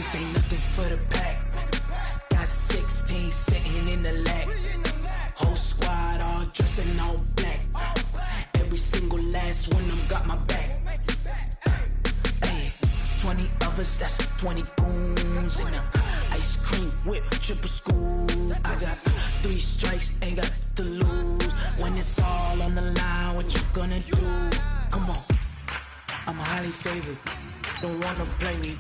This ain't nothing for the pack. Got 16 sitting in the lag. Whole squad all dressing all black. Every single last one of them got my back. Hey, 20 of us, that's 20 goons in them. Ice cream whip, triple scoop. I got 3 strikes, ain't got to lose. When it's all on the line, what you gonna do? Come on, I'm highly favored. Don't wanna play me,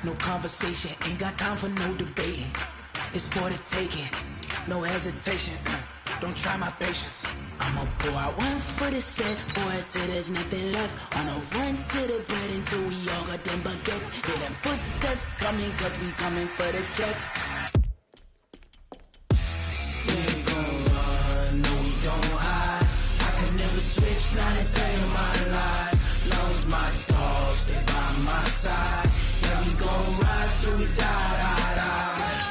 no conversation, ain't got time for no debating. It's for the taking, no hesitation. Don't try my patience. I'ma pour out one for the set, boy, till there's nothing left. On a run to the bread until we all got them baguettes. Hear them footsteps coming, cause we coming for the check. We ain't gon' run, no we don't hide. I could never switch, not a day in my life. Long as my dogs, they by my side. Yeah, we gon' ride till we die.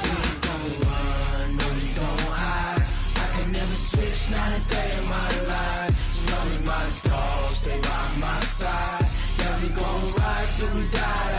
We ain't gon' run, no we don't hide. I could never switch, not a day in my life. As long as my dogs, they by my side. Yeah, we gon' ride till we die.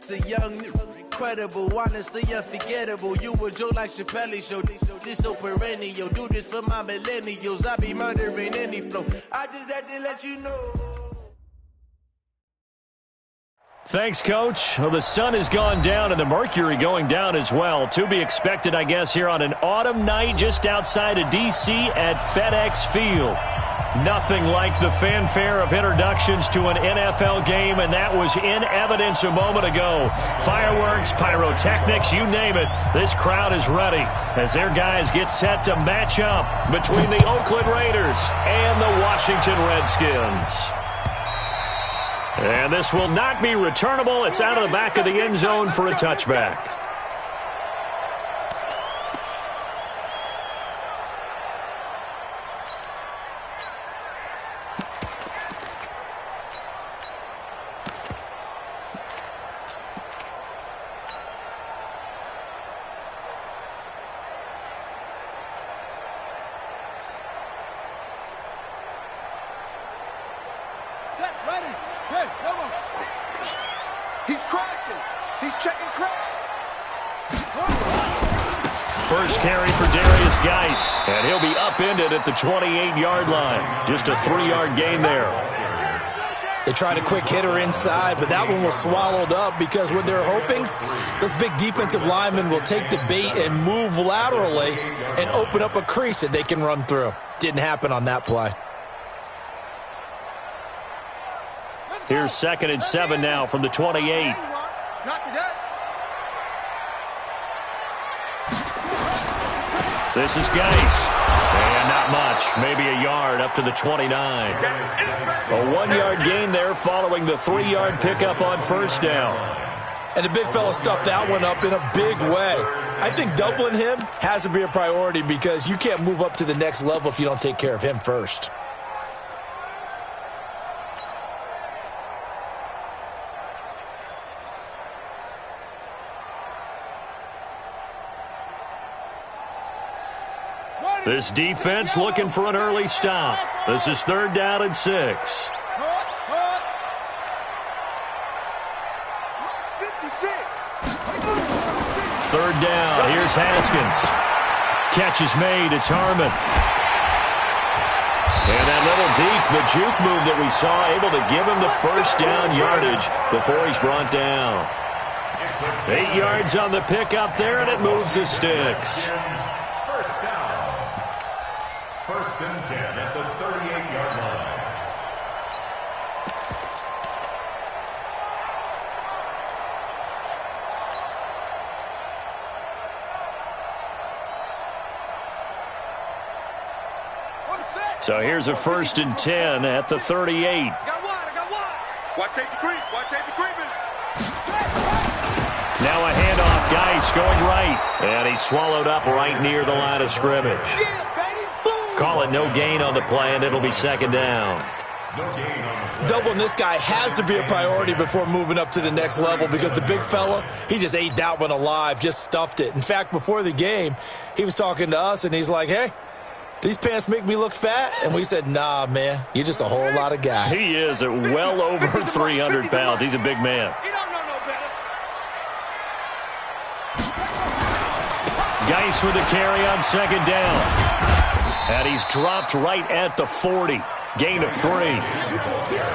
The young, incredible, honestly unforgettable. You a joke like Chappelle show. This so perennial. Do this for my millennials. I be murdering any flow. I just had to let you know. Thanks, Coach. Well, the sun has gone down and the mercury going down as well. To be expected, I guess, here on an autumn night just outside of D.C. at FedEx Field. Nothing like the fanfare of introductions to an NFL game, and that was in evidence a moment ago. Fireworks, pyrotechnics, you name it. This crowd is ready as their guys get set to match up between the Oakland Raiders and the Washington Redskins. And this will not be returnable. It's out of the back of the end zone for a touchback. First carry for Darius Geis, and he'll be upended at the 28-yard line. Just a 3-yard gain there. They tried a quick hitter inside, but that one was swallowed up because what they're hoping, those big defensive linemen will take the bait and move laterally and open up a crease that they can run through. Didn't happen on that play. Here's 2nd and 7 now from the 28. Not today. This is Geis. And not much. Maybe a yard up to the 29. A 1-yard gain there following the 3-yard pickup on first down. And the big fella stuffed that one up in a big way. I think doubling him has to be a priority because you can't move up to the next level if you don't take care of him first. This defense looking for an early stop. This is 3rd down and 6. 56. Third down. Here's Haskins. Catch is made. It's Harmon. And that little deke, the juke move that we saw, able to give him the first down yardage before he's brought down. 8 yards on the pickup there, and it moves the sticks. First down. 1st and 10 at the 38-yard line. So here's a 1st and 10 at the 38. I got one. Watch safety creep. Now a handoff. Geis Geis going right. And he's swallowed up right near the line of scrimmage. Call it no gain on the play, and it'll be second down. Doubling this guy has to be a priority before moving up to the next level because the big fella, he just ate that one alive, just stuffed it. In fact, before the game, he was talking to us, and he's like, hey, these pants make me look fat? And we said, nah, man, you're just a whole lot of guy. He is at well over 300 pounds. He's a big man. Geis with the carry on second down. And he's dropped right at the 40. Gain of 3.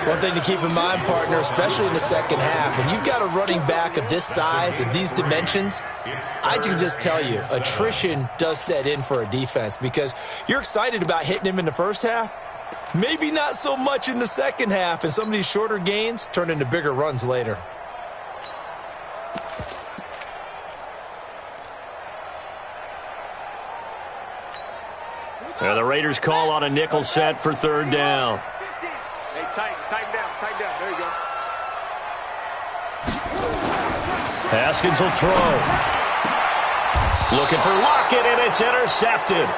One thing to keep in mind, partner, especially in the second half, when you've got a running back of this size and these dimensions, I can just tell you, attrition does set in for a defense because you're excited about hitting him in the first half, maybe not so much in the second half, and some of these shorter gains turn into bigger runs later. And the Raiders call on a nickel set for third down. Hey, tighten down. There you go. Haskins will throw. Looking for Lockett, and it's intercepted.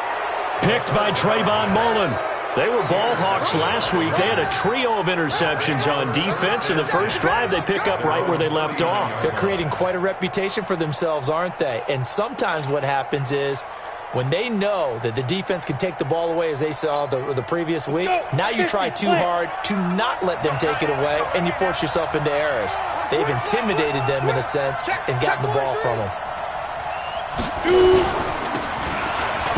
Picked by Trayvon Mullen. They were ball hawks last week. They had a trio of interceptions on defense. In the first drive, they pick up right where they left off. They're creating quite a reputation for themselves, aren't they? And sometimes what happens is, when they know that the defense can take the ball away, as they saw the previous week, now you try too hard to not let them take it away, and you force yourself into errors. They've intimidated them in a sense and gotten the ball from them.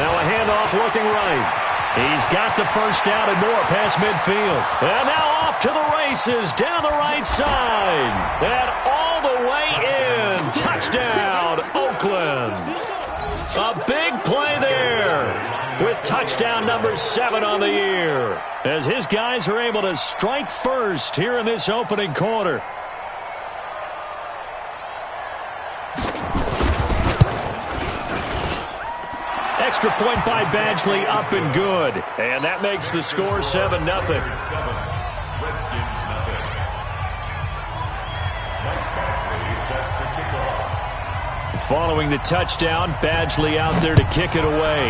Now a handoff looking right. He's got the first down and more past midfield. And now off to the races down the right side. And all the way in. Touchdown, Oakland. A big play there with touchdown number 7 on the year as his guys are able to strike first here in this opening quarter. Extra point by Badgley, up and good. And that makes the score 7-0. Following the touchdown, Badgley out there to kick it away.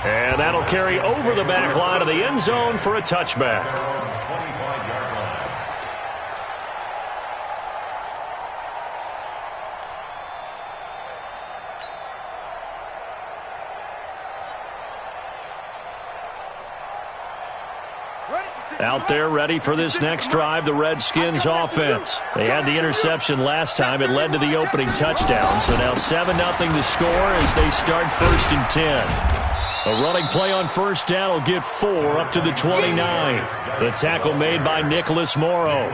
And that'll carry over the back line of the end zone for a touchback. Out there ready for this next drive, the Redskins offense. They had the interception last time. It led to the opening touchdown. So now 7-0 the score as they start 1st and 10. A running play on first down will get 4 up to the 29. The tackle made by Nicholas Morrow.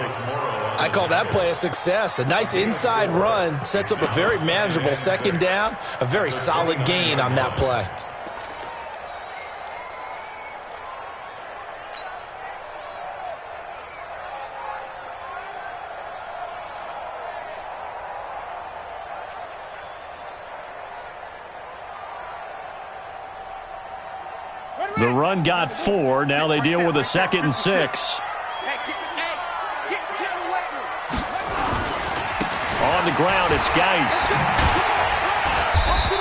I call that play a success. A nice inside run sets up a very manageable second down. A very solid gain on that play. The run got 4. Now they deal with a 2nd and 6. On the ground, it's Geis.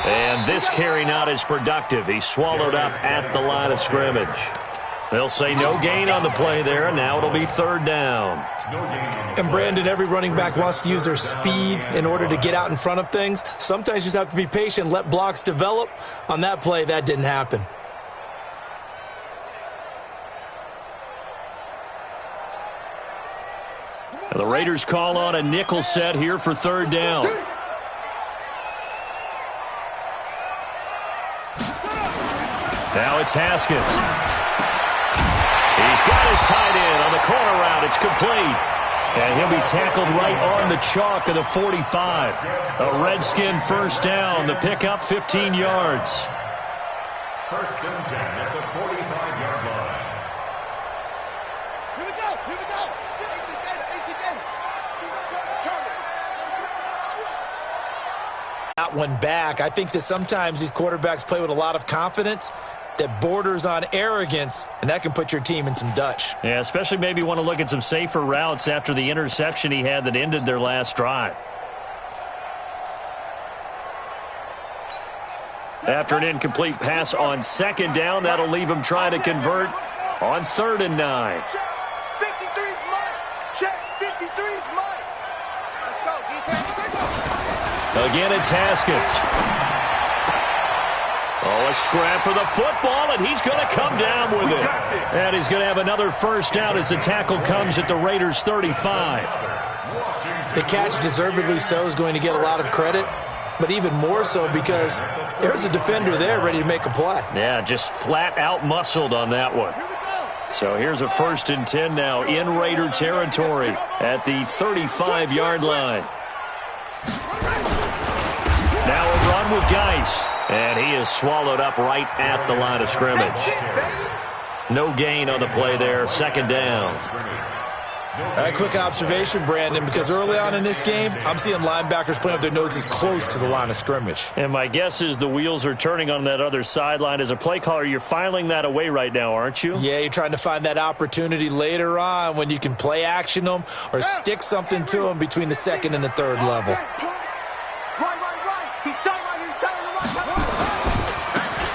And this carry not as productive. He swallowed up at the line of scrimmage. They'll say no gain on the play there, and now it'll be 3rd down. And Brandon, every running back wants to use their speed in order to get out in front of things. Sometimes you just have to be patient, let blocks develop. On that play, that didn't happen. And the Raiders call on a nickel set here for 3rd down. Now it's Haskins. He's got his tight end on the corner route. It's complete. And he'll be tackled right on the chalk of the 45. A Redskin first down. The pickup 15 yards. 1st and 10 at the 45-yard line. Here we go. That one back. I think that sometimes these quarterbacks play with a lot of confidence. that borders on arrogance, and that can put your team in some Dutch. Yeah, especially maybe want to look at some safer routes after the interception he had that ended their last drive. After an incomplete pass on second down, that'll leave him trying to convert on 3rd and 9. Check. 53's mine. Check. 53's mine. Let's go, defense. Again, it's Haskins. Oh, a scrap for the football, and he's going to come down with it. And he's going to have another first down as the tackle comes at the Raiders' 35. The catch, deservedly so, is going to get a lot of credit, but even more so because there's a defender there ready to make a play. Yeah, just flat out muscled on that one. So here's a 1st and 10 now in Raider territory at the 35-yard line. Now a run with Geis, and he is swallowed up right at the line of scrimmage. No gain on the play there, 2nd down. All right, quick observation, Brandon, because early on in this game, I'm seeing linebackers playing with their noses close to the line of scrimmage. And my guess is the wheels are turning on that other sideline. As a play caller, you're filing that away right now, aren't you? Yeah, you're trying to find that opportunity later on when you can play action them or stick something to them between the 2nd and the 3rd level.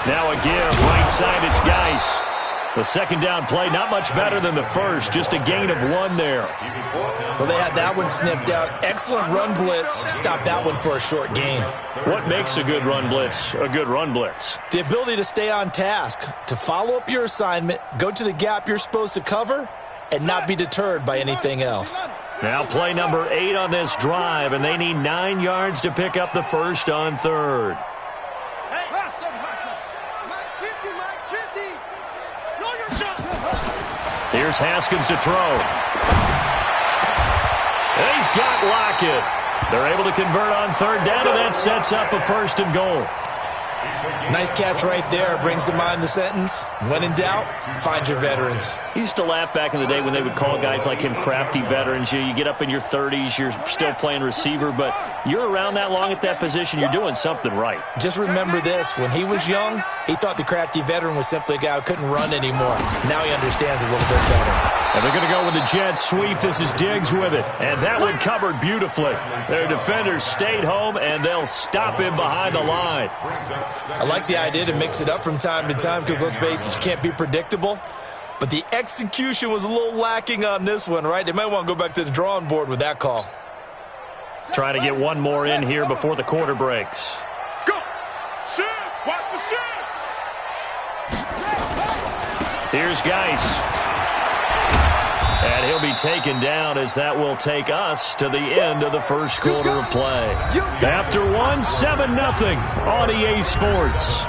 Now a give, right side, it's Geis. The 2nd down play, not much better than the first, just a gain of 1 there. Well, they had that one sniffed out. Excellent run blitz. Stopped that one for a short gain. What makes a good run blitz a good run blitz? The ability to stay on task, to follow up your assignment, go to the gap you're supposed to cover, and not be deterred by anything else. Now play number 8 on this drive, and they need 9 yards to pick up the first on 3rd. Here's Haskins to throw. And he's got Lockett. They're able to convert on 3rd down, and that sets up a 1st and goal. Nice catch right there. Brings to mind the sentence, when in doubt, find your veterans. He used to laugh back in the day when they would call guys like him crafty veterans. You get up in your 30s, you're still playing receiver, but you're around that long at that position, you're doing something right. Just remember this. When he was young, he thought the crafty veteran was simply a guy who couldn't run anymore. Now he understands a little bit better. And they're going to go with the jet sweep. This is Diggs with it. And that one covered beautifully. Their defenders stayed home, and they'll stop him behind the line. I like the idea to mix it up from time to time because, let's face it, you can't be predictable. But the execution was a little lacking on this one, right? They might want to go back to the drawing board with that call. Trying to get one more in here before the quarter breaks. Go! Shift! Watch the shift! Here's Geis. And he'll be taken down as that will take us to the end of the first quarter of play. After 1, 7-0 on EA Sports.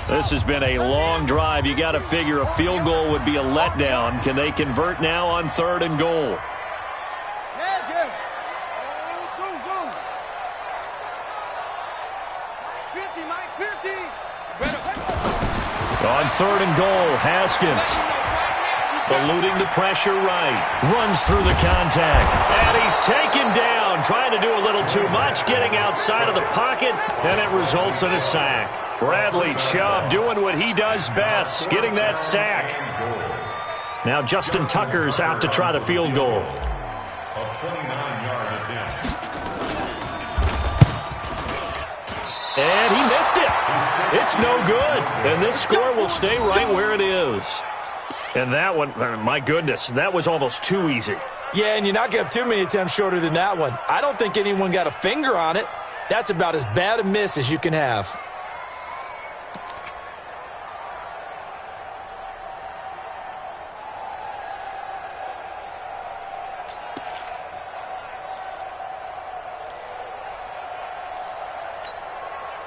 This has been a long drive. You got to figure a field goal would be a letdown. Can they convert now on 3rd and goal? On 3rd and goal, Haskins eluding the pressure right. Runs through the contact. And he's taken down. Trying to do a little too much. Getting outside of the pocket. And it results in a sack. Bradley Chubb doing what he does best. Getting that sack. Now Justin Tucker's out to try the field goal. A 29-yard attempt. And he missed it. It's no good. And this score will stay right where it is. And that one, my goodness, that was almost too easy. Yeah, and you're not going to have too many attempts shorter than that one. I don't think anyone got a finger on it. That's about as bad a miss as you can have.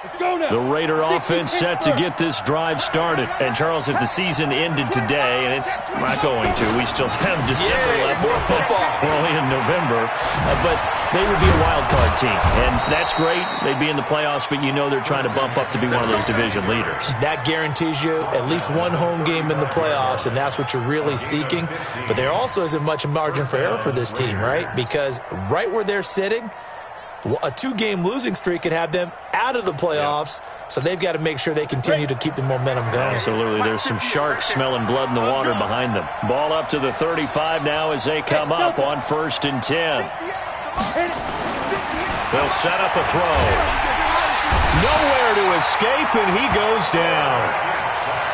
Let's go! The Raider offense set to get this drive started. And, Charles, if the season ended today, and it's not going to, we still have December left. More football. We're only in November. But they would be a wild card team. And that's great. They'd be in the playoffs, but you know they're trying to bump up to be one of those division leaders. That guarantees you at least one home game in the playoffs, and that's what you're really seeking. But there also isn't much margin for error for this team, right? Because right where they're sitting, a 2-game losing streak could have them out of the playoffs, so they've got to make sure they continue to keep the momentum going. Absolutely. There's some sharks smelling blood in the water behind them. Ball up to the 35 now as they come up on 1st and 10. They'll set up a throw. Nowhere to escape, and he goes down.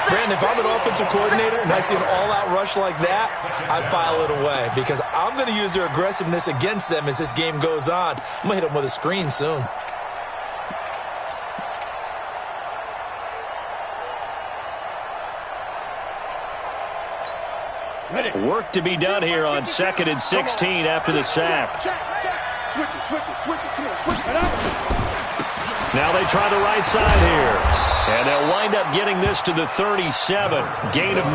Brandon, if I'm an offensive coordinator and I see an all-out rush like that, I file it away because I'm going to use their aggressiveness against them as this game goes on. I'm going to hit them with a screen soon. Work to be done here on 2nd and 16 after the sack. Switch it. Come on, switch it up. Now they try the right side here. And they'll wind up getting this to the 37. Gain of 9.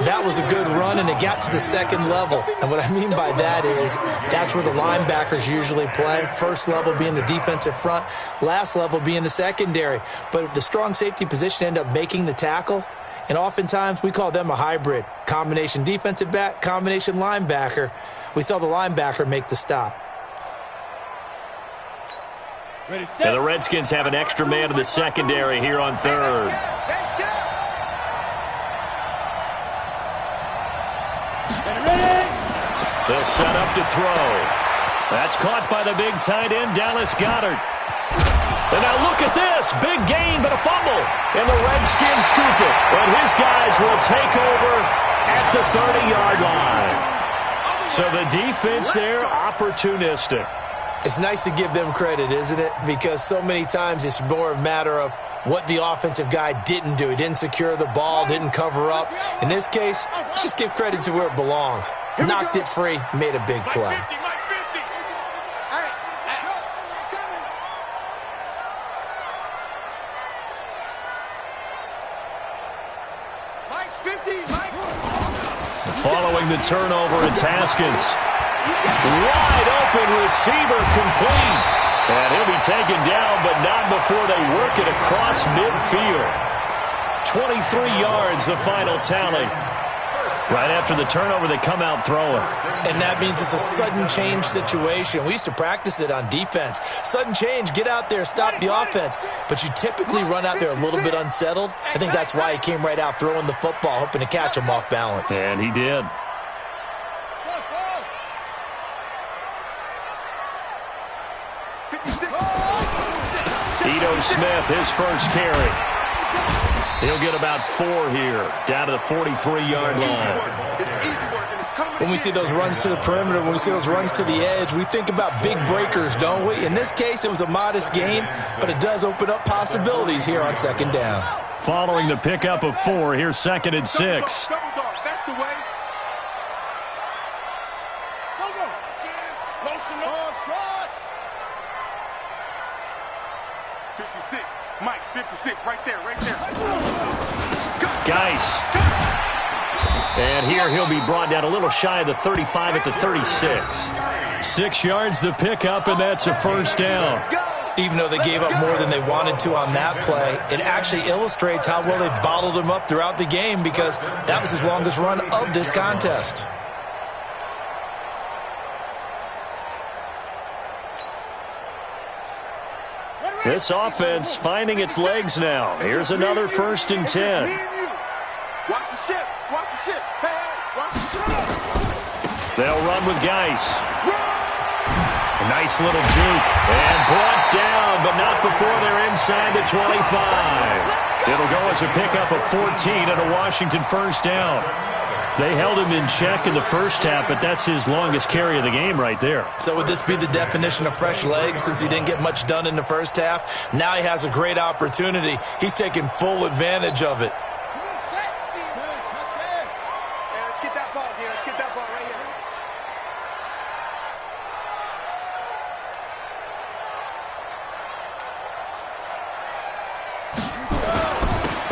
That was a good run, and it got to the 2nd level. And what I mean by that is that's where the linebackers usually play. First level being the defensive front, last level being the secondary. But the strong safety position ended up making the tackle. And oftentimes we call them a hybrid. Combination defensive back, combination linebacker. We saw the linebacker make the stop. And the Redskins have an extra man in the secondary here on 3rd. They'll set up to throw. That's caught by the big tight end, Dallas Goedert. And now look at this. Big gain, but a fumble. And the Redskins scoop it. And his guys will take over at the 30-yard line. So the defense there, opportunistic. It's nice to give them credit, isn't it? Because so many times it's more a matter of what the offensive guy didn't do. He didn't secure the ball, didn't cover up. In this case, let's just give credit to where it belongs. Knocked it free, made a big play. Following the turnover, it's Haskins. Wide open receiver complete. And he'll be taken down, but not before they work it across midfield. 23 yards, the final tally. Right after the turnover, they come out throwing. And that means it's a sudden change situation. We used to practice it on defense. Sudden change, get out there, stop the offense. But you typically run out there a little bit unsettled. I think that's why he came right out throwing the football, hoping to catch him off balance. And he did. Ito Smith, his first carry. He'll get about 4 here, down to the 43-yard line. When we see those runs to the perimeter, when we see those runs to the edge, we think about big breakers, don't we? In this case, it was a modest gain, but it does open up possibilities here on 2nd down. Following the pickup of 4, here's 2nd and 6. That's the way. Go. Motion on trot. 56. Mike, 56. Right there. Geis. And here he'll be brought down a little shy of the 35 at the 36. 6 yards the pickup, and that's a first down. Even though they gave up more than they wanted to on that play, it actually illustrates how well they've bottled him up throughout the game because that was his longest run of this contest. This offense finding its legs now. Here's another 1st and 10. Watch the ship. Hey, watch the ship. They'll run with Geis. A nice little juke. And brought down, but not before they're inside the 25. It'll go as a pickup of 14 and a Washington first down. They held him in check in the first half, but that's his longest carry of the game right there. So would this be the definition of fresh legs since he didn't get much done in the first half? Now he has a great opportunity. He's taking full advantage of it. Let's get that ball here. Let's get that ball right here.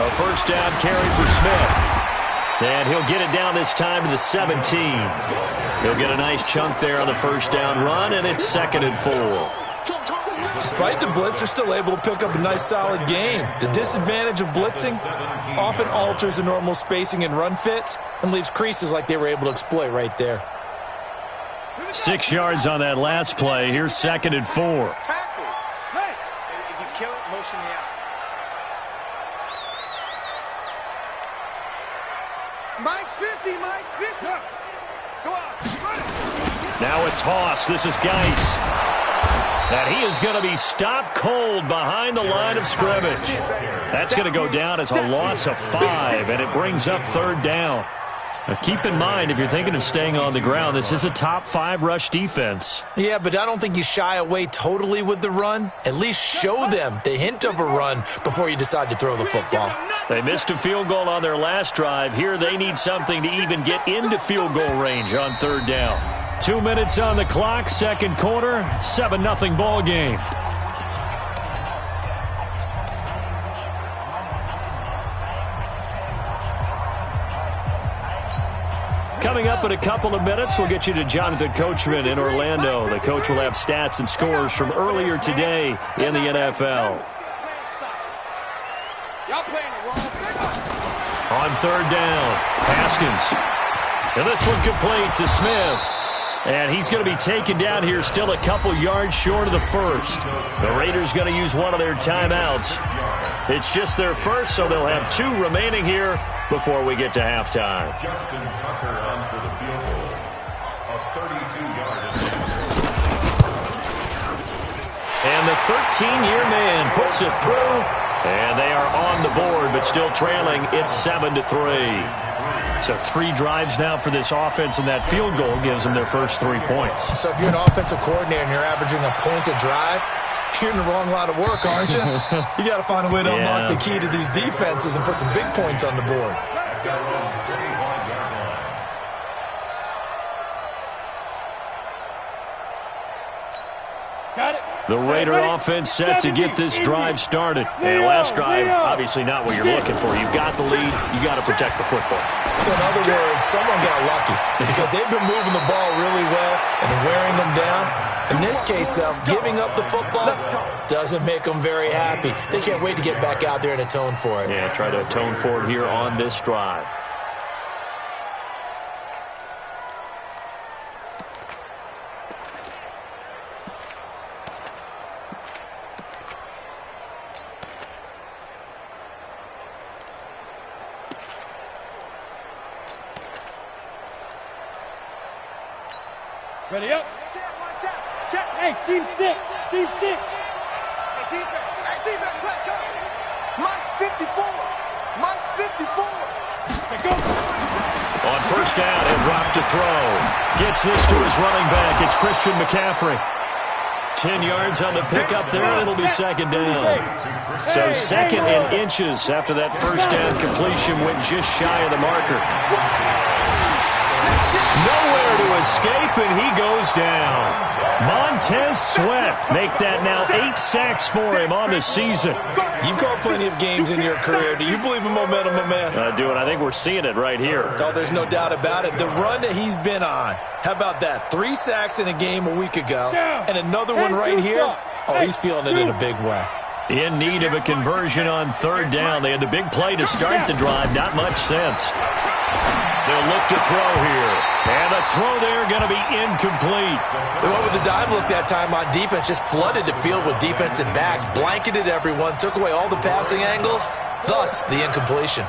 A first down carry for Smith. And he'll get it down this time to the 17. He'll get a nice chunk there on the first down run, and it's 2nd and 4. Despite the blitz, they're still able to pick up a nice, solid gain. The disadvantage of blitzing often alters the normal spacing and run fits and leaves creases like they were able to exploit right there. 6 yards on that last play. Here's 2nd and 4. Hey, if you kill it, motion me out. Mike's 50, Mike's 50. Go on. Now a toss. This is Geis. And he is going to be stopped cold behind the line of scrimmage. That's going to go down as a loss of 5, and it brings up 3rd down. Now keep in mind, if you're thinking of staying on the ground, this is a top 5 rush defense. Yeah, but I don't think you shy away totally with the run. At least show them the hint of a run before you decide to throw the football. They missed a field goal on their last drive. Here they need something to even get into field goal range on 3rd down. 2 minutes on the clock, 2nd quarter, 7-0 ball game. Coming up in a couple of minutes, we'll get you to Jonathan Coachman in Orlando. The coach will have stats and scores from earlier today in the NFL. On 3rd down, Haskins. And this one complete to Smith. And he's going to be taken down here still a couple yards short of the first. The Raiders going to use one of their timeouts. It's just their first, so they'll have 2 remaining here before we get to halftime. Justin Tucker on for the field goal. A 32-yard attempt. And the 13-year man puts it through. And they are on the board, but still trailing. It's 7-3. So 3 drives now for this offense, and that field goal gives them their first 3 points. So if you're an offensive coordinator and you're averaging a point a drive, you're in the wrong line of work, aren't you? You got to find a way to unlock the key to these defenses and put some big points on the board. Got it. The Raider offense set to get this drive started. And last drive, obviously not what you're looking for. You've got the lead. You got to protect the football. So in other words, someone got lucky because they've been moving the ball really well and wearing them down. In this case, though, giving up the football doesn't make them very happy. They can't wait to get back out there and atone for it. Yeah, try to atone for it here on this drive. Ready up. Check. Hey, seam 6. Seam 6. Hey, defense. Hey, defense, let's go. Mike's 54. Mike's 54. Let's go. On first down, he'll drop to throw. Gets this to his running back. It's Christian McCaffrey. 10 yards on the pickup there, and it'll be 2nd down. So 2nd and inches after that first down completion went just shy of the marker. Nowhere to escape, and he goes down. Montez Sweat make that now 8 sacks for him on the season. You've called plenty of games in your career. Do you believe in momentum, my man? I do, and I think we're seeing it right here. Oh, there's no doubt about it. The run that he's been on. How about that? 3 sacks in a game a week ago, and another one right here. Oh, he's feeling it in a big way. In need of a conversion on 3rd down. They had the big play to start the drive. Not much sense. They'll look to throw here. And the throw there going to be incomplete. They went with the dive look that time on defense. Just flooded the field with defensive backs. Blanketed everyone. Took away all the passing angles. Thus, the incompletion.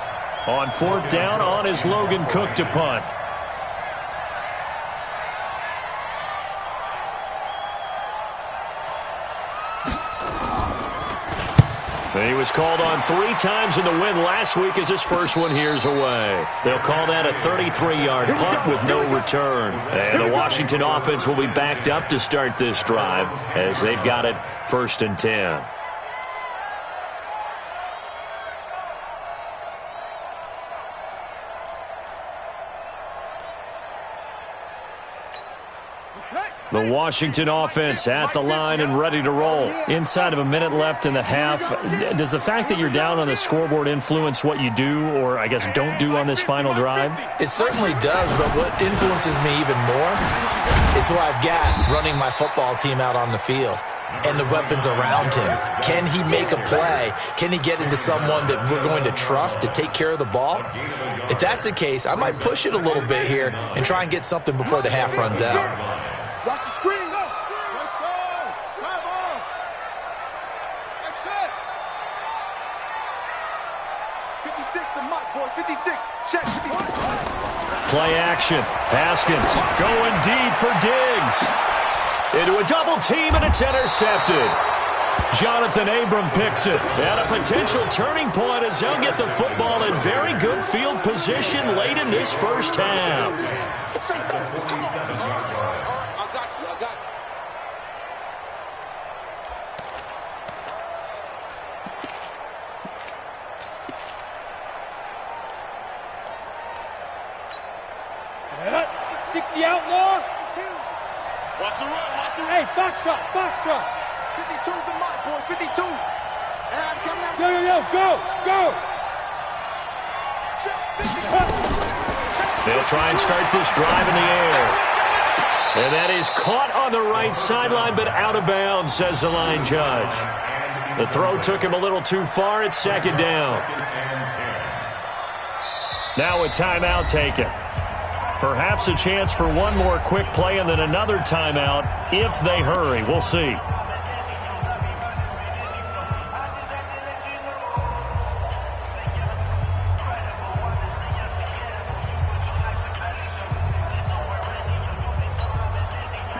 On 4th down, on is Logan Cook to punt. And he was called on 3 times in the win last week as his first one here's away. They'll call that a 33-yard punt with no return. And the Washington offense will be backed up to start this drive as they've got it 1st and 10. Okay. The Washington offense at the line and ready to roll. Inside of a minute left in the half, does the fact that you're down on the scoreboard influence what you do, or I guess don't do on this final drive? It certainly does, but what influences me even more is who I've got running my football team out on the field and the weapons around him. Can he make a play? Can he get into someone that we're going to trust to take care of the ball? If that's the case, I might push it a little bit here and try and get something before the half runs out. Watch the screen. Go. Let's go. Drive on. That's it. 56 to Mike, boys. 56. Check. 56. Play action. Haskins going deep for Diggs. Into a double team, and it's intercepted. Jonathan Abram picks it. And a potential turning point as they'll get the football in very good field position late in this first half. Set up. 60 outlaw. Watch the run. Watch the run. Hey, foxtrot. Foxtrot. 52 to Mike, boys. 52. And coming out. Yo. Go. They'll try and start this drive in the air. And that is caught on the right sideline, but out of bounds, says the line judge. The throw took him a little too far. It's second down. Now a timeout taken. Perhaps a chance for one more quick play and then another timeout if they hurry. We'll see.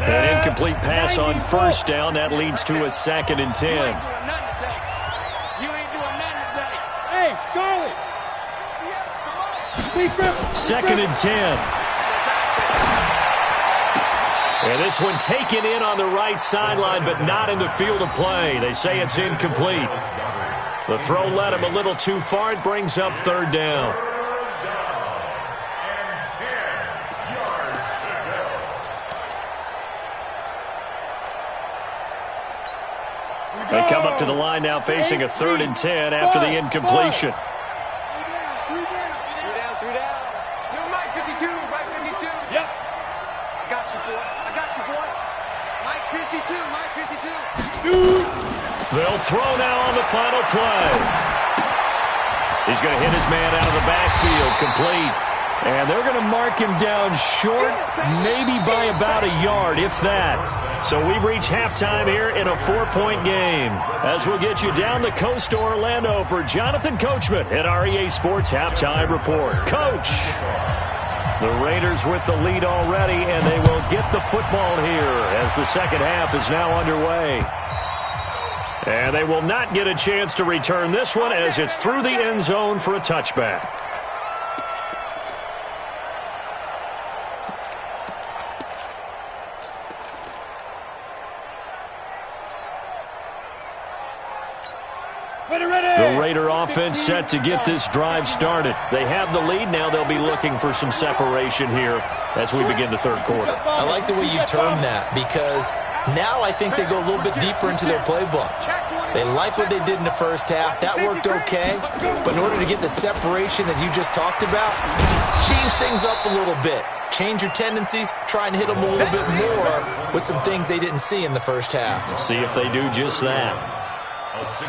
An incomplete pass on first down. That leads to a 2nd and 10. You ain't doing nothing today. Hey, Charlie. 2nd and 10. And this one taken in on the right sideline, but not in the field of play. They say it's incomplete. The throw led him a little too far. It brings up 3rd down. They come up to the line now facing a 3rd and 10 after the incompletion. 3 down. You're Mike 52. Mike 52. Yep. I got you, boy. Mike 52. They'll throw now on the final play. He's going to hit his man out of the backfield, complete. And they're going to mark him down short, maybe by about a yard, if that. So we've reached halftime here in a 4-point game. As we'll get you down the coast to Orlando for Jonathan Coachman at REA Sports Halftime Report. Coach, the Raiders with the lead already, and they will get the football here as the second half is now underway. And they will not get a chance to return this one as it's through the end zone for a touchback. The Raider offense set to get this drive started. They have the lead. Now they'll be looking for some separation here as we begin the third quarter. I like the way you term that because now I think they go a little bit deeper into their playbook. They like what they did in the first half. That worked okay. But in order to get the separation that you just talked about, change things up a little bit. Change your tendencies. Try and hit them a little bit more with some things they didn't see in the first half. See if they do just that.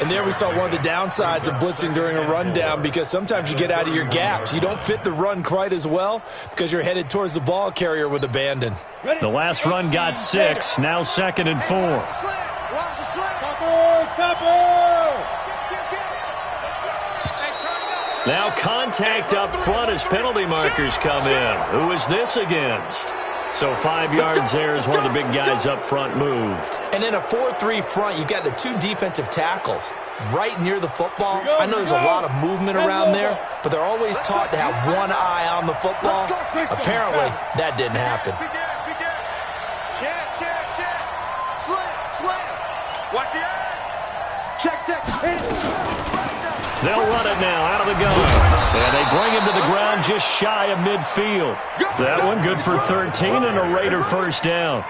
And there we saw one of the downsides of blitzing during a rundown because sometimes you get out of your gaps. You don't fit the run quite as well because you're headed towards the ball carrier with abandon. The last run got 6. Now 2nd and 4. Now contact up front as penalty markers come in. Who is this against? So 5 yards there as one of the big guys up front moved. And in a 4-3 front, you got the 2 defensive tackles right near the football. I know there's a lot of movement around there, but they're always taught to have one eye on the football. Apparently, that didn't happen. Slam. Watch the eye. Check. They'll run it now out of the gun. And they bring him to the ground just shy of midfield. That one good for 13 and a Raider first down.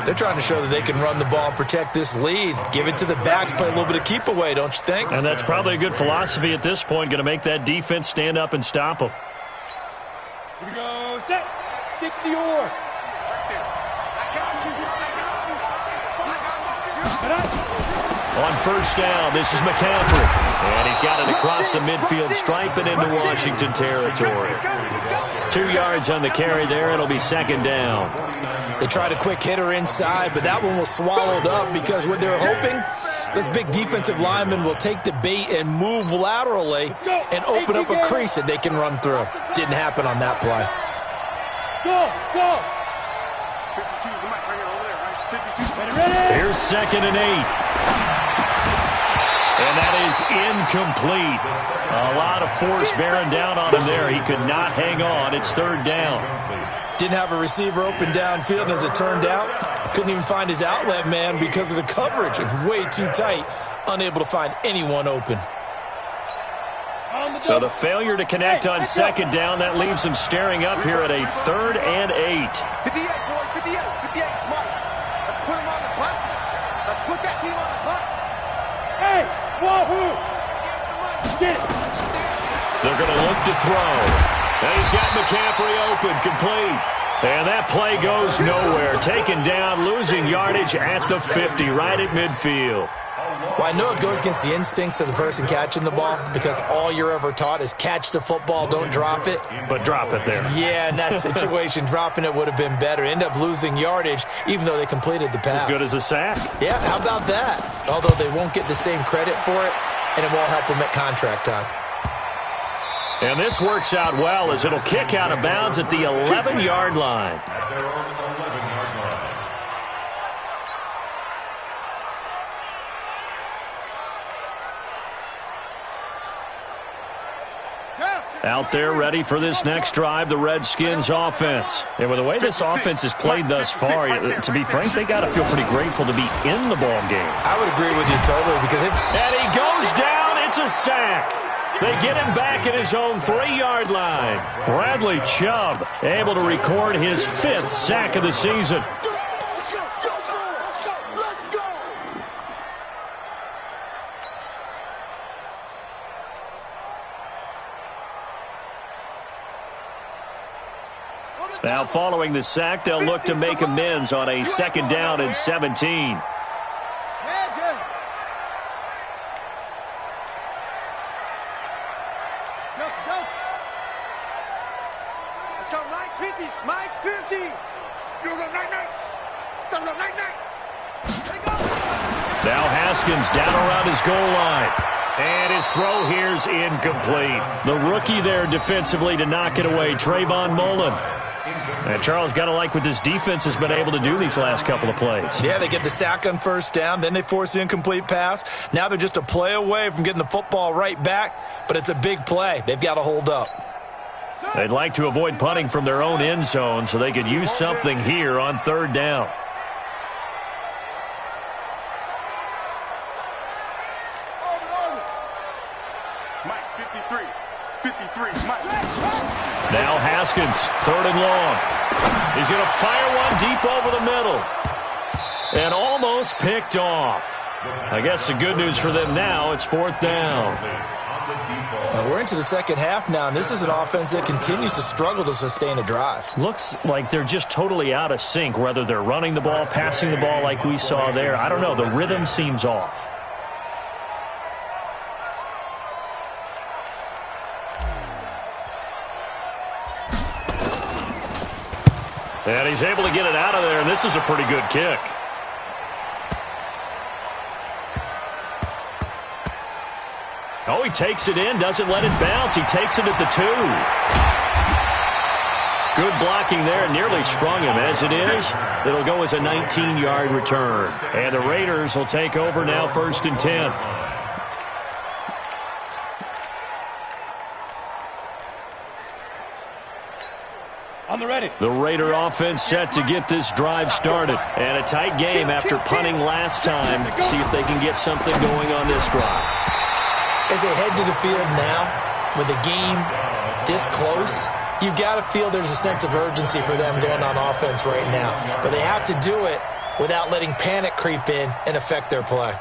They're trying to show that they can run the ball and protect this lead. Give it to the backs, play a little bit of keep away, don't you think? And that's probably a good philosophy at this point, going to make that defense stand up and stop them. Here we go, set, 60 or. On first down, this is McCaffrey. And he's got it across the midfield stripe and into Washington territory. 2 yards on the carry there. It'll be second down. They tried a quick hitter inside, but that one was swallowed up because what they're hoping, those big defensive linemen will take the bait and move laterally and open up a crease that they can run through. Didn't happen on that play. Go, go. Here's 2nd and 8. And that is incomplete. A lot of force bearing down on him there. He could not hang on. It's 3rd down. Didn't have a receiver open downfield, and as it turned out, couldn't even find his outlet man because of the coverage. It was way too tight, unable to find anyone open. So the failure to connect on 2nd down, that leaves him staring up here at a 3rd and 8. 58, boy, 58, 58. Mike, let's put him on the buses. Let's put that team on the bus. Hey, wahoo! Get it. They're going to look to throw. And he's got McCaffrey open, complete. And that play goes nowhere. Taken down, losing yardage at the 50, right at midfield. Well, I know it goes against the instincts of the person catching the ball because all you're ever taught is catch the football, don't drop it. But drop it there. Yeah, in that situation, dropping it would have been better. End up losing yardage, even though they completed the pass. As good as a sack. Yeah, how about that? Although they won't get the same credit for it, and it won't help them at contract time. And this works out well as it'll kick out of bounds at the 11-yard line. Out there ready for this next drive, the Redskins offense. And with the way this offense has played thus far, to be frank, they got to feel pretty grateful to be in the ball game. I would agree with you totally because and he goes down. It's a sack. They get him back at his own 3-yard line. Bradley Chubb able to record his 5th sack of the season. Now, following the sack, they'll look to make amends on a 2nd down and 17. Let's go, Mike 50. Mike 50. You go, night. Now Haskins down around his goal line. And his throw here's incomplete. The rookie there defensively to knock it away, Trayvon Mullen. And Charles, got to like what this defense has been able to do these last couple of plays. Yeah, they get the sack on 1st down, then they force the incomplete pass. Now they're just a play away from getting the football right back, but it's a big play. They've got to hold up. They'd like to avoid punting from their own end zone so they could use something here on 3rd down. Mike 53, Mike. Now Haskins, 3rd and long. He's going to fire one deep over the middle. And almost picked off. I guess the good news for them now, it's 4th down. Now we're into the 2nd half now, and this is an offense that continues to struggle to sustain a drive. Looks like they're just totally out of sync, whether they're running the ball, passing the ball like we saw there. I don't know. The rhythm seems off. And he's able to get it out of there, and this is a pretty good kick. Oh, he takes it in, doesn't let it bounce. He takes it at the 2. Good blocking there, nearly sprung him. As it is, it'll go as a 19-yard return. And the Raiders will take over now, 1st and 10. On the ready. The Raider offense set to get this drive started. And a tight game after punting last time. See if they can get something going on this drive. As they head to the field now, with the game this close, you've got to feel there's a sense of urgency for them going on offense right now. But they have to do it without letting panic creep in and affect their play.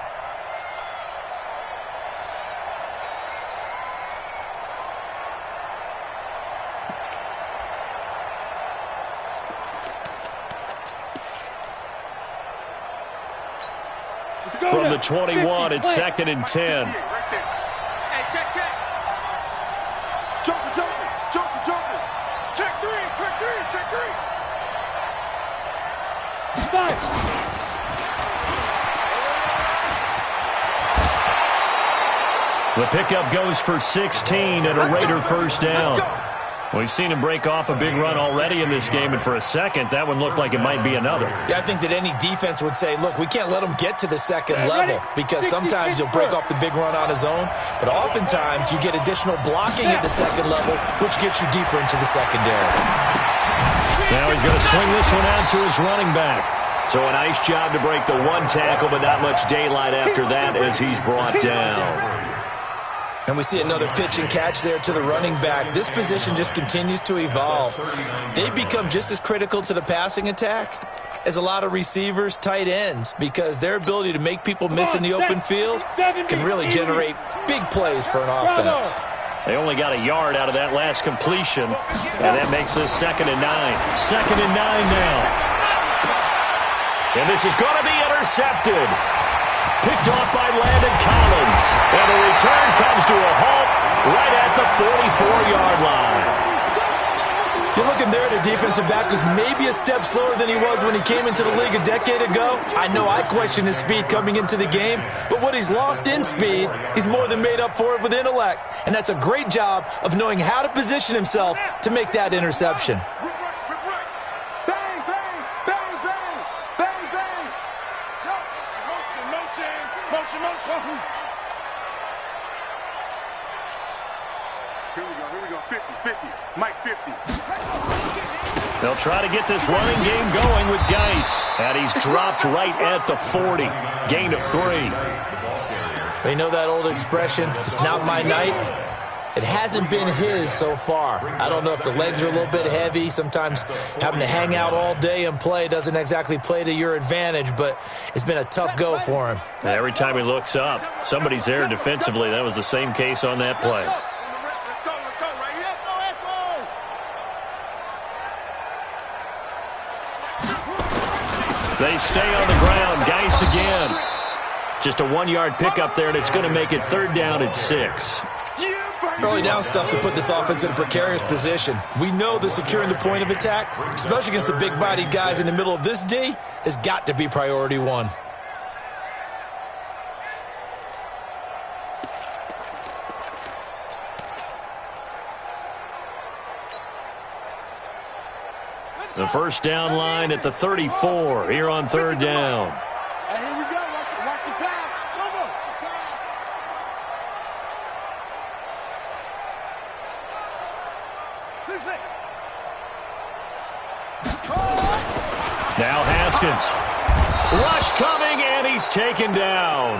From the 21, it's 2nd and 10. Hey, check. Joker. Check three. Five. The pickup goes for 16 and a Raider first down. We've seen him break off a big run already in this game, and for a second, that one looked like it might be another. Yeah, I think that any defense would say, look, we can't let him get to the second level because sometimes he'll break off the big run on his own, but oftentimes you get additional blocking at the second level, which gets you deeper into the secondary. Now he's going to swing this one out to his running back. So a nice job to break the one tackle, but not much daylight after that as he's brought down. And we see another pitch and catch there to the running back. This position just continues to evolve. They become just as critical to the passing attack as a lot of receivers, tight ends, because their ability to make people miss in the open field can really generate big plays for an offense. They only got a yard out of that last completion, and that makes this 2nd and 9. 2nd and 9 now. And this is going to be intercepted. Picked off by Landon Collins. And the return comes to a halt right at the 44-yard line. You're looking there at a defensive back who's maybe a step slower than he was when he came into the league a decade ago. I know I questioned his speed coming into the game, but what he's lost in speed, he's more than made up for it with intellect. And that's a great job of knowing how to position himself to make that interception. Motion. Here we go. 50. Mike 50. They'll try to get this running game going with Geis. And he's dropped right at the 40. Gain of 3. You know that old expression, it's not my night? It hasn't been his so far. I don't know if the legs are a little bit heavy. Sometimes having to hang out all day and play doesn't exactly play to your advantage, but it's been a tough go for him. Every time he looks up, somebody's there defensively. That was the same case on that play. They stay on the ground. Geis again. Just a 1-yard pickup there, and it's going to make it 3rd down and 6. Early down stuff to put this offense in a precarious position. We know that securing the point of attack, especially against the big-bodied guys in the middle of this D, has got to be priority 1. The first down line at the 34 here on 3rd down. Hey, here we go. Watch the pass. Show them. Pass. Now Haskins. Rush coming, and he's taken down.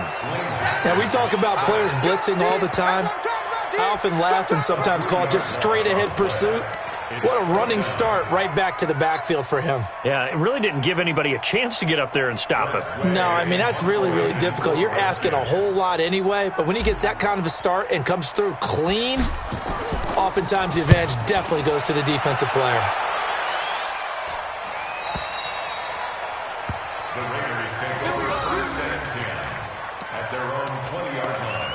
Now, we talk about players blitzing all the time. I often laugh and sometimes call it just straight-ahead pursuit. What a running start right back to the backfield for him. Yeah, it really didn't give anybody a chance to get up there and stop him. No, I mean, that's really, really difficult. You're asking a whole lot anyway, but when he gets that kind of a start and comes through clean, oftentimes the advantage definitely goes to the defensive player. The Raiders take over 1st and 10 at their own 20-yard line.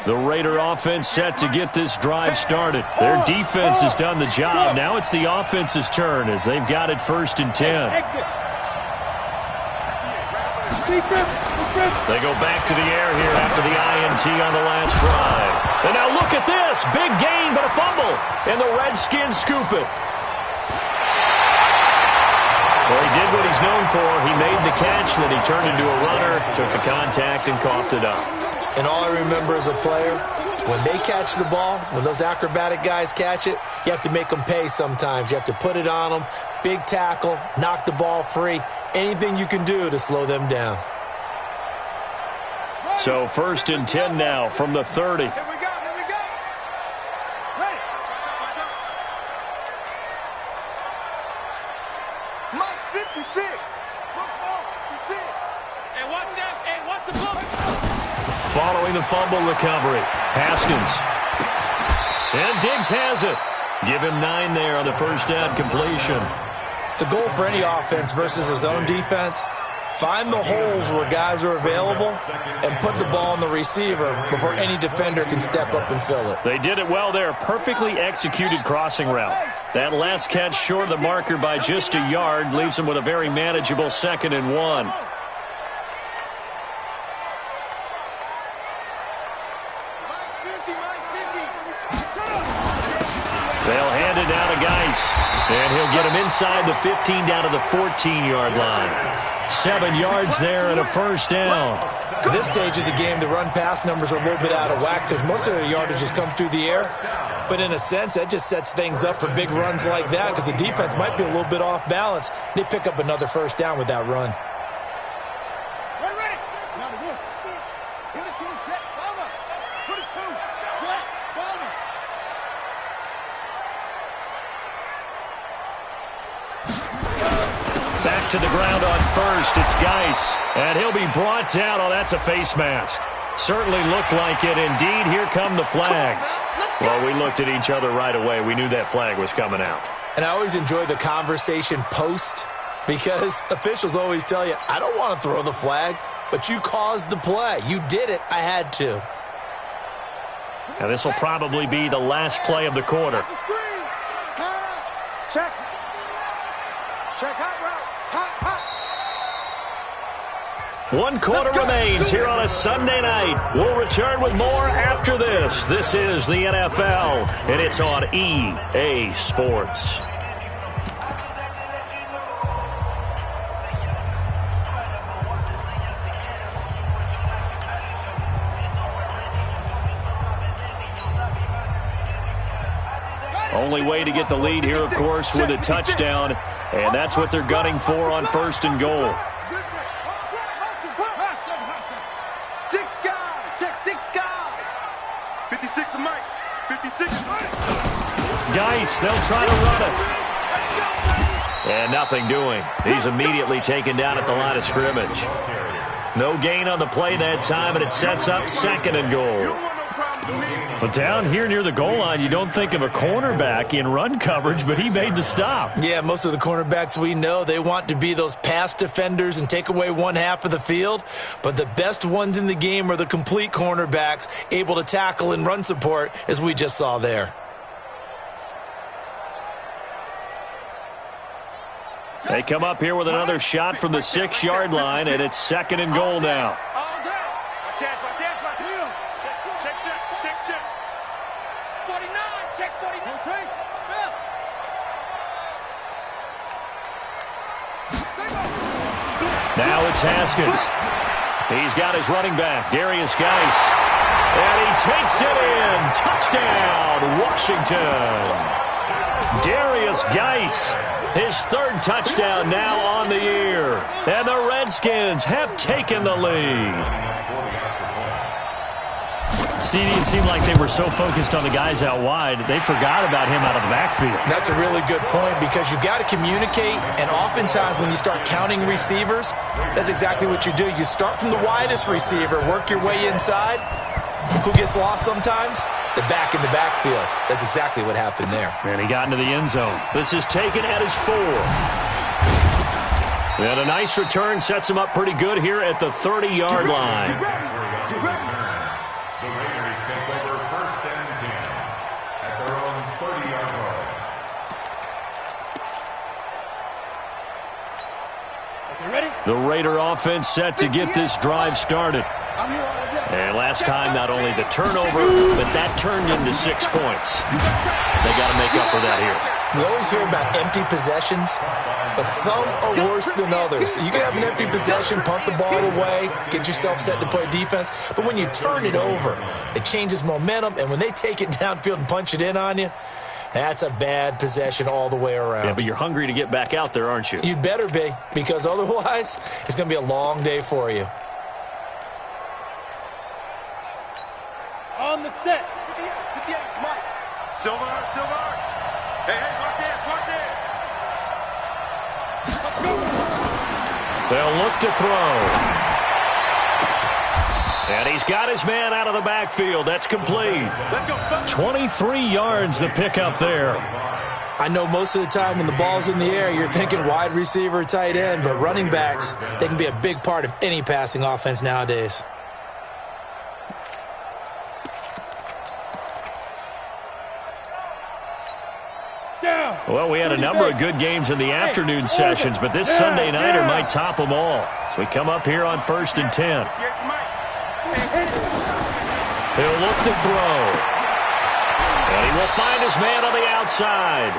The Raider offense set to get this drive started. Their defense has done the job. Now it's the offense's turn as they've got it 1st and 10. They go back to the air here after the INT on the last drive. And now look at this. Big gain, but a fumble. And the Redskins scoop it. Well, he did what he's known for. He made the catch, then he turned into a runner, took the contact, and coughed it up. And all I remember as a player When they catch the ball, when those acrobatic guys catch it, you have to make them pay sometimes. You have to put it on them, big tackle, knock the ball free, anything you can do to slow them down. So 1st and 10 now from the 30. Here we go. Ready. Mike 56. Looks more 56. And watch that. And watch the ball. Following the fumble recovery, Haskins. And Diggs has it. Give him 9 there on the first down completion. The goal for any offense versus his own defense, find the holes where guys are available and put the ball on the receiver before any defender can step up and fill it. They did it well there. Perfectly executed crossing route. That last catch short of the marker by just a yard leaves them with a very manageable 2nd and 1. They'll hand it down to Geis. And he'll get him inside the 15 down to the 14-yard line. 7 yards there and a first down. At this stage of the game, the run-pass numbers are a little bit out of whack because most of the yardage has come through the air. But in a sense, that just sets things up for big runs like that because the defense might be a little bit off balance. They pick up another first down with that run. Back to the ground on first. It's Geis. And he'll be brought down. Oh, that's a face mask. Certainly looked like it. Indeed, here come the flags. Well, we looked at each other right away. We knew that flag was coming out. And I always enjoy the conversation post because officials always tell you, I don't want to throw the flag, but you caused the play. You did it. I had to. And this will probably be the last play of the quarter. Check. Check hot route. Hot. 1 quarter remains here on a Sunday night. We'll return with more after this. This is the NFL, and it's on EA Sports. Only way to get the lead here, of course, with a touchdown, and that's what they're gunning for on 1st and goal. Geis, they'll try to run it. And nothing doing. He's immediately taken down at the line of scrimmage. No gain on the play that time, and it sets up 2nd and goal. But down here near the goal line, you don't think of a cornerback in run coverage, but he made the stop. Yeah, most of the cornerbacks we know, they want to be those pass defenders and take away one half of the field. But the best ones in the game are the complete cornerbacks, able to tackle and run support, as we just saw there. They come up here with another shot from the 6-yard line, and it's 2nd and goal now. Now it's Haskins. He's got his running back, Darius Geis. And he takes it in. Touchdown, Washington. Darius Geis, his 3rd touchdown now on the year. And the Redskins have taken the lead. See, it seemed like they were so focused on the guys out wide, they forgot about him out of the backfield. That's a really good point because you've got to communicate, and oftentimes when you start counting receivers, that's exactly what you do. You start from the widest receiver, work your way inside. Who gets lost sometimes? The back in the backfield. That's exactly what happened there. And he got into the end zone. This is taken at his 4. And a nice return sets him up pretty good here at the 30-yard line. The Raider offense set to get this drive started. And last time, not only the turnover, but that turned into 6 points. They got to make up for that here. We always hear about empty possessions, but some are worse than others. You can have an empty possession, punt the ball away, get yourself set to play defense, but when you turn it over, it changes momentum, and when they take it downfield and punch it in on you, that's a bad possession all the way around. Yeah, but you're hungry to get back out there, aren't you? You better be, because otherwise, it's going to be a long day for you. On the set. Silver. Hey, watch it. They'll look to throw. And he's got his man out of the backfield. That's complete. 23 yards the pickup there. I know most of the time when the ball's in the air, you're thinking wide receiver, tight end, but running backs, they can be a big part of any passing offense nowadays. Well, we had a number of good games in the afternoon sessions, but this Sunday nighter might top them all. So we come up here on 1st and 10. He'll look to throw. And he will find his man on the outside.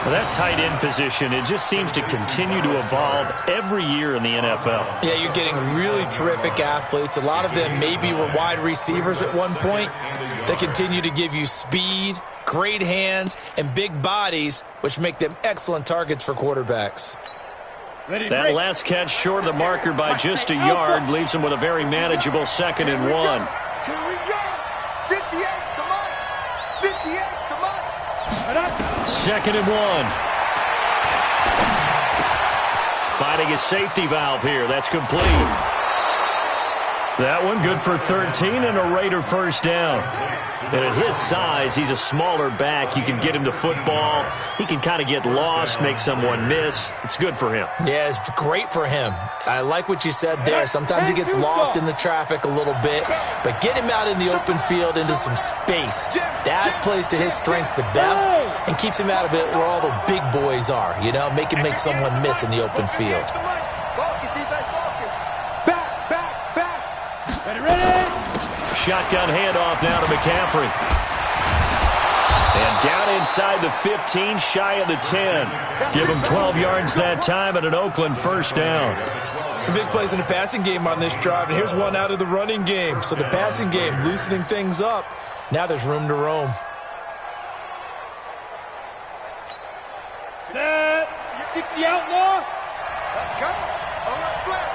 Well, that tight end position, it just seems to continue to evolve every year in the NFL. Yeah, you're getting really terrific athletes. A lot of them maybe were wide receivers at one point. They continue to give you speed, great hands, and big bodies, which make them excellent targets for quarterbacks. That last catch short of the marker by just a yard leaves him with a very manageable 2nd and 1. Here we go. 58, come on. 58, come on. 2nd and 1. Finding a safety valve here. That's complete. That one good for 13 and a Raider first down. And at his size, he's a smaller back. You can get him to football. He can kind of get lost, make someone miss. It's good for him. Yeah, it's great for him. I like what you said there. Sometimes he gets lost in the traffic a little bit, but get him out in the open field into some space. That plays to his strengths the best and keeps him out of it where all the big boys are, you know, make him make someone miss in the open field. Shotgun handoff now to McCaffrey. And down inside the 15, shy of the 10. Give him 12 yards that time and an Oakland first down. Some big plays in the passing game on this drive, and here's one out of the running game. So the passing game loosening things up. Now there's room to roam. Set. 60 outlaw. Let's go. Alert flare.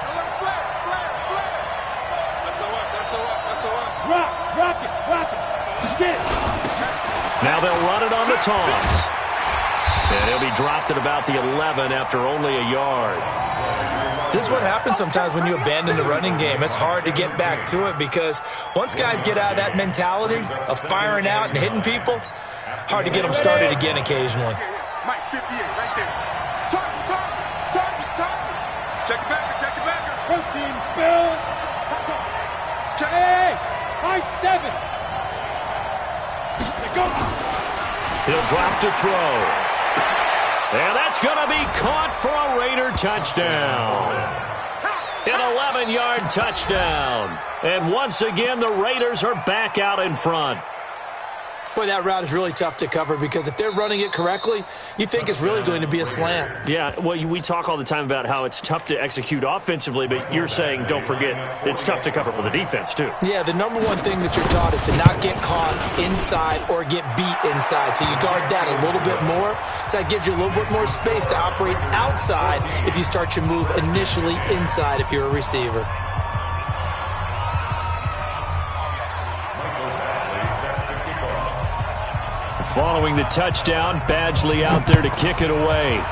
Rock it. Get it. Now they'll run it on the toss. And he'll be dropped at about the 11 after only a yard. This is what happens sometimes when you abandon the running game. It's hard to get back to it because once guys get out of that mentality of firing out and hitting people, hard to get them started again occasionally. Mike, 58, right there. Target. Check it back. Protein spill. Hey, high 7. Go. He'll drop to throw. And that's going to be caught for a Raider touchdown. An 11-yard touchdown. And once again, the Raiders are back out in front. Boy, that route is really tough to cover because if they're running it correctly, you think it's really going to be a slant. Yeah, well, we talk all the time about how it's tough to execute offensively, but you're saying, don't forget, it's tough to cover for the defense, too. Yeah, the number one thing that you're taught is to not get caught inside or get beat inside. So you guard that a little bit more. So that gives you a little bit more space to operate outside if you start your move initially inside if you're a receiver. Following the touchdown, Badgley out there to kick it away.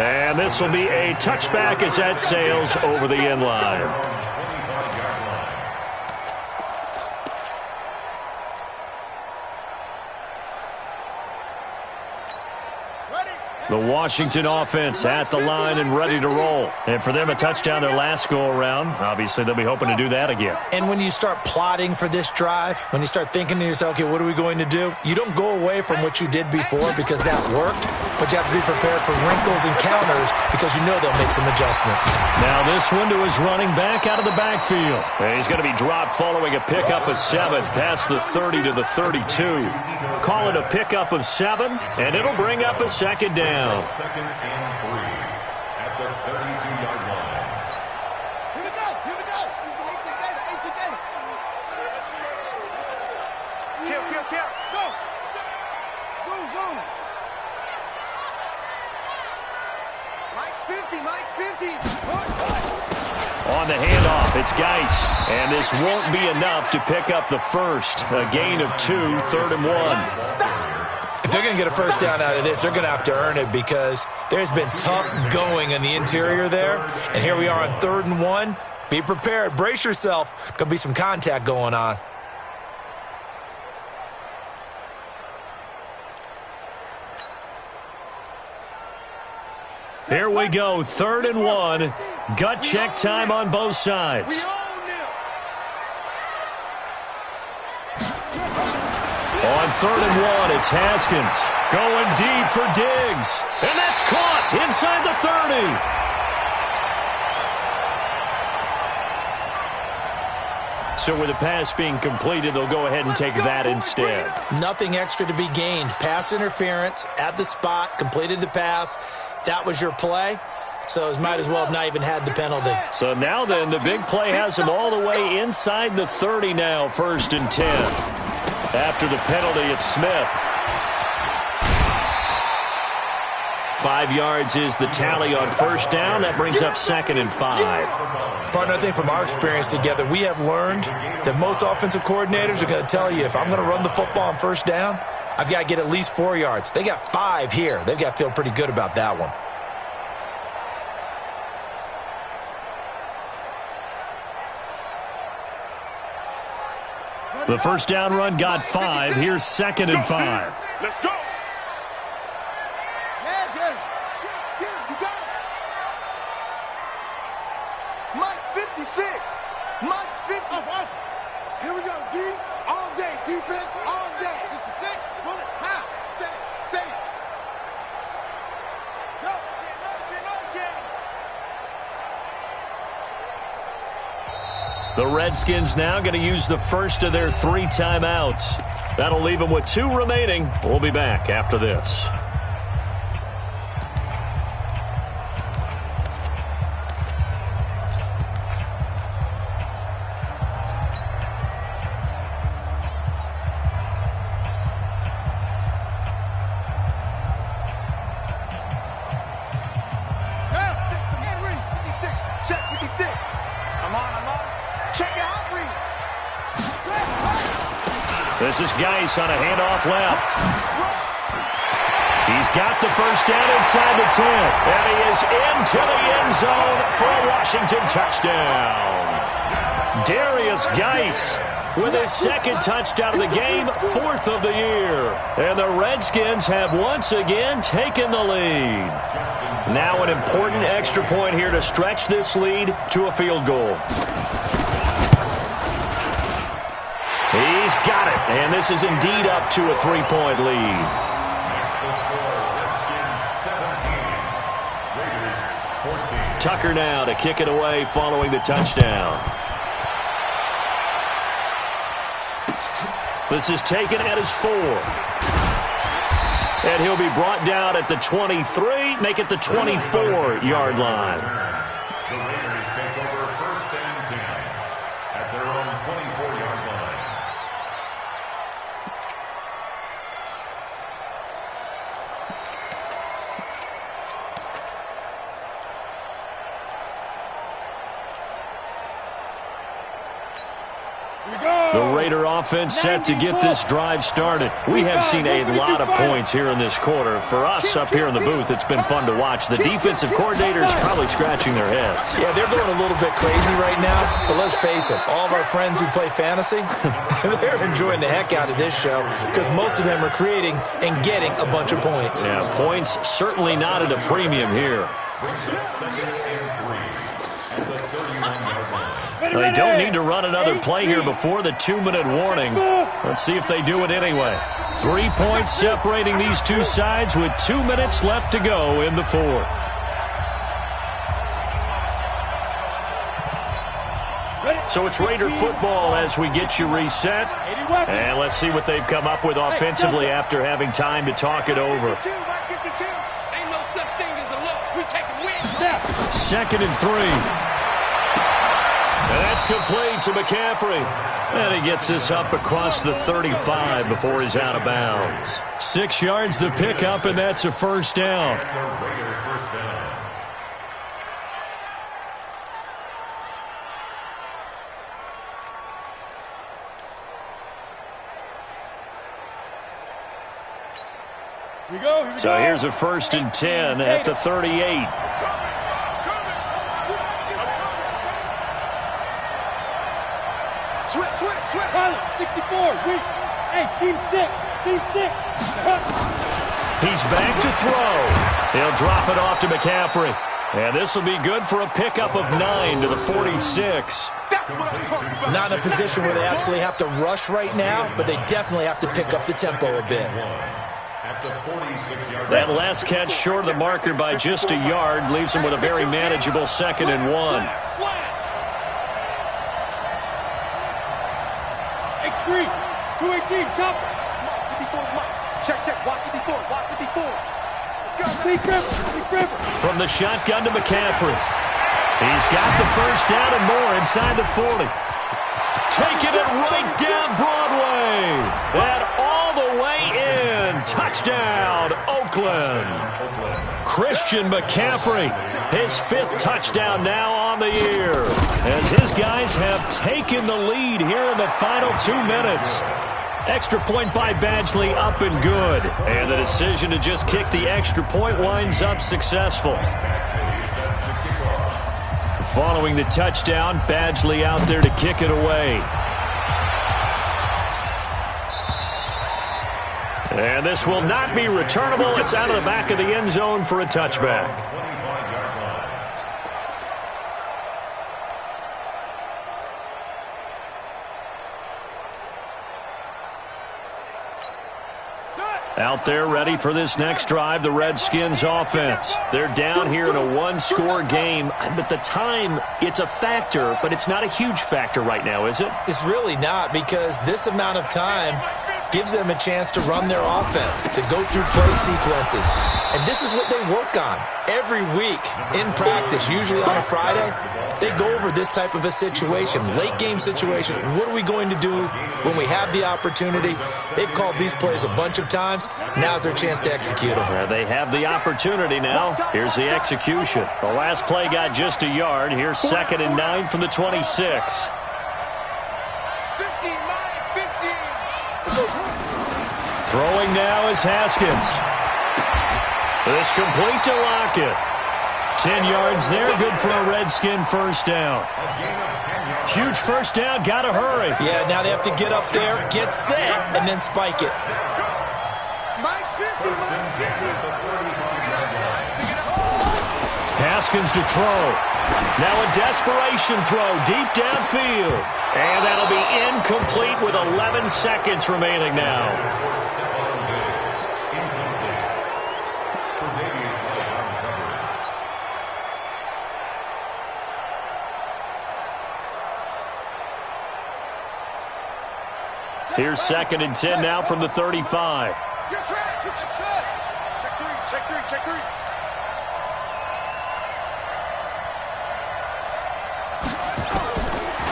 And this will be a touchback as that sails over the end line. Ready? The Washington offense at the line and ready to roll. And for them, a touchdown their last go-around. Obviously, they'll be hoping to do that again. And when you start plotting for this drive, when you start thinking to yourself, okay, what are we going to do? You don't go away from what you did before because that worked, but you have to be prepared for wrinkles and counters because you know they'll make some adjustments. Now this one to his running back out of the backfield. And he's going to be dropped following a pickup of 7 past the 30 to the 32. Call it a pickup of 7, and it'll bring up a second down. Second and 3 at the 32-yard line. Here we go. Use the 18 data. Kill. Go. Zoom. Mike's 50. On the handoff, it's Geis. And this won't be enough to pick up the first. A gain of 2, 3rd and 1. If they're going to get a first down out of this, they're going to have to earn it because there's been tough going in the interior there. And here we are on 3rd and 1. Be prepared. Brace yourself. Going to be some contact going on. Here we go, 3rd and 1. Gut check time on both sides. On 3rd and 1, it's Haskins. Going deep for Diggs. And that's caught inside the 30. So with the pass being completed, they'll go ahead and take that instead. Nothing extra to be gained. Pass interference at the spot, completed the pass. That was your play. So might as well have not even had the penalty. So now then, the big play has him all the way inside the 30 now, 1st and 10. After the penalty, it's Smith. 5 yards is the tally on 1st down. That brings up 2nd and 5. Partner, I think from our experience together, we have learned that most offensive coordinators are going to tell you, if I'm going to run the football on 1st down, I've got to get at least 4 yards. They got 5 here. They've got to feel pretty good about that one. The first down run got 5. Here's 2nd and 5. Let's go. Yeah, Jerry. You got it. Mike's 56. Mike's 50. Off. Here we go, D. All day. Defense all day. 66. Pull it. How? Set it. Go. The Redskins now going to use the first of their 3 timeouts. That'll leave them with 2 remaining. We'll be back after this. This is Geis on a handoff left. He's got the first down inside the 10. And he is into the end zone for a Washington touchdown. Darius Geis with his 2nd touchdown of the game, 4th of the year. And the Redskins have once again taken the lead. Now an important extra point here to stretch this lead to a field goal. He's got it, and this is indeed up to a 3-point lead. Tucker now to kick it away following the touchdown. This is taken at his 4. And he'll be brought down at the 23, make it the 24-yard line. The Raiders take over 1st and 10 at their own 24-yard line. The Raider Raider offense set to get this drive started. We have seen a lot of points here in this quarter. For us up here in the booth, it's been fun to watch. The defensive coordinators probably scratching their heads. Yeah, they're going a little bit crazy right now. But let's face it, all of our friends who play fantasy, they're enjoying the heck out of this show because most of them are creating and getting a bunch of points. Yeah, points certainly not at a premium here. They don't need to run another play here before the 2-minute warning. Let's see if they do it anyway. 3 points separating these two sides with 2 minutes left to go in the fourth. So it's Raider football as we get you reset. And let's see what they've come up with offensively after having time to talk it over. Second and 3. And that's complete to McCaffrey. And he gets this up across the 35 before he's out of bounds. 6 yards the pickup, and that's a first down. So here's a 1st and 10 at the 38. Switch. 64, weak. Hey, team 6. He's back to throw. He'll drop it off to McCaffrey. And this will be good for a pickup of 9 to the 46. Not in a position where they absolutely have to rush right now, but they definitely have to pick up the tempo a bit. That last catch short of the marker by just a yard leaves him with a very manageable 2nd and 1. X3, 218, chop. 54, check, walk 54. Let's go, River. From the shotgun to McCaffrey. He's got the first down and more inside the 40. Taking it right down Broadway. And all the way in. Touchdown, Oakland. Christian McCaffrey, his 5th touchdown now on the year, as his guys have taken the lead here in the final 2 minutes. Extra point by Badgley up and good. And the decision to just kick the extra point winds up successful. Following the touchdown, Badgley out there to kick it away. And this will not be returnable. It's out of the back of the end zone for a touchback. Out there ready for this next drive, the Redskins offense. They're down here in a 1-score game, but the time, it's a factor, but it's not a huge factor right now, is it? It's really not, because this amount of time gives them a chance to run their offense, to go through play sequences. And this is what they work on every week in practice, usually on a Friday. They go over this type of a situation, late game situation. What are we going to do when we have the opportunity? They've called these plays a bunch of times. Now's their chance to execute them. They have the opportunity now. Here's the execution. The last play got just a yard. Here's 2nd and 9 from the 26. Throwing now is Haskins. This complete to Lockett. 10 yards there, good for a Redskin first down. Huge first down, gotta hurry. Yeah, now they have to get up there, get set, and then spike it. Mike's 50. Haskins to throw. Now a desperation throw deep downfield. And that'll be incomplete with 11 seconds remaining now. Here's 2nd and 10 now from the 35. Get track. Check three.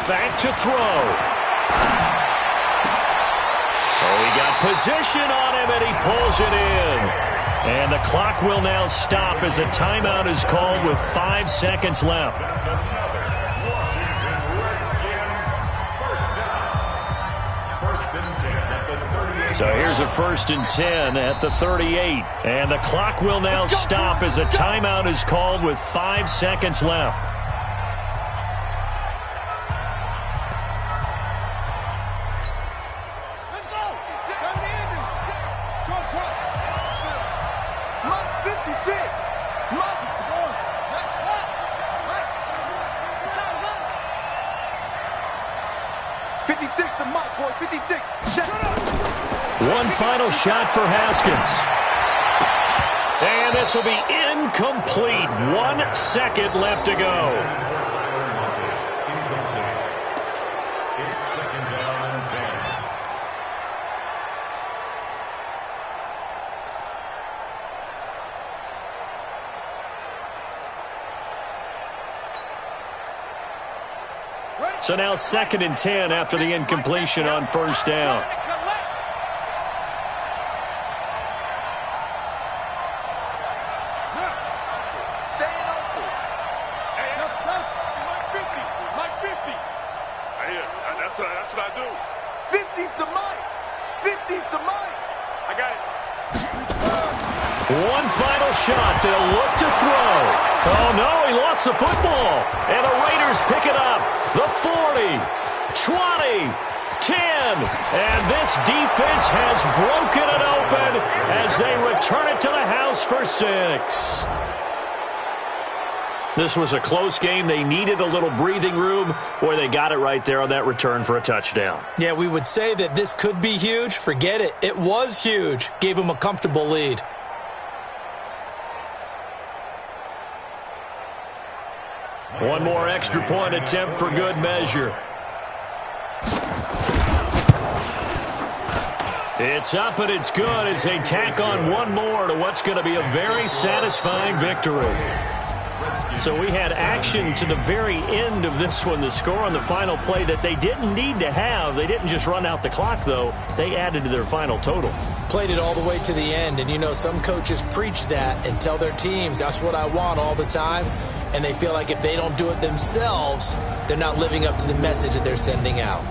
Back to throw. Oh, he got position on him, and he pulls it in. And the clock will now stop as a timeout is called with 5 seconds left. 1st First and 10 at the 38. So here's a 1st and 10 at the 38. And the clock will now stop as a timeout is called with 5 seconds left. One final shot for Haskins. And this will be incomplete. 1 second left to go. It's 2nd down and 10. So now 2nd and 10 after the incompletion on 1st down. That's what I do. 50's the mic. 50's the mic. I got it. One final shot. They'll look to throw. Oh, no, he lost the football. And the Raiders pick it up. The 40, 20, 10. And this defense has broken it open as they return it to the house for 6. This was a close game. They needed a little breathing room, where they got it right there on that return for a touchdown. Yeah, we would say that this could be huge. Forget it. It was huge. Gave them a comfortable lead. One more extra point attempt for good measure. It's up and it's good as they tack on one more to what's going to be a very satisfying victory. So we had action to the very end of this one. The score on the final play that they didn't need to have. They didn't just run out the clock, though. They added to their final total. Played it all the way to the end. And, you know, some coaches preach that and tell their teams, that's what I want all the time. And they feel like if they don't do it themselves, they're not living up to the message that they're sending out.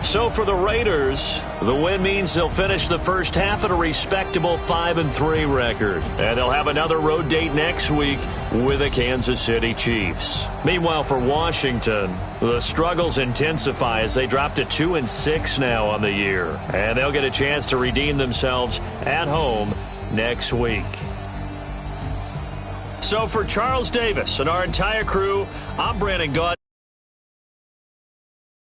So for the Raiders, the win means they'll finish the first half at a respectable 5-3 record. And they'll have another road date next week with the Kansas City Chiefs. Meanwhile, for Washington, the struggles intensify as they drop to 2-6 now on the year. And they'll get a chance to redeem themselves at home next week. So for Charles Davis and our entire crew, I'm Brandon Gaudry.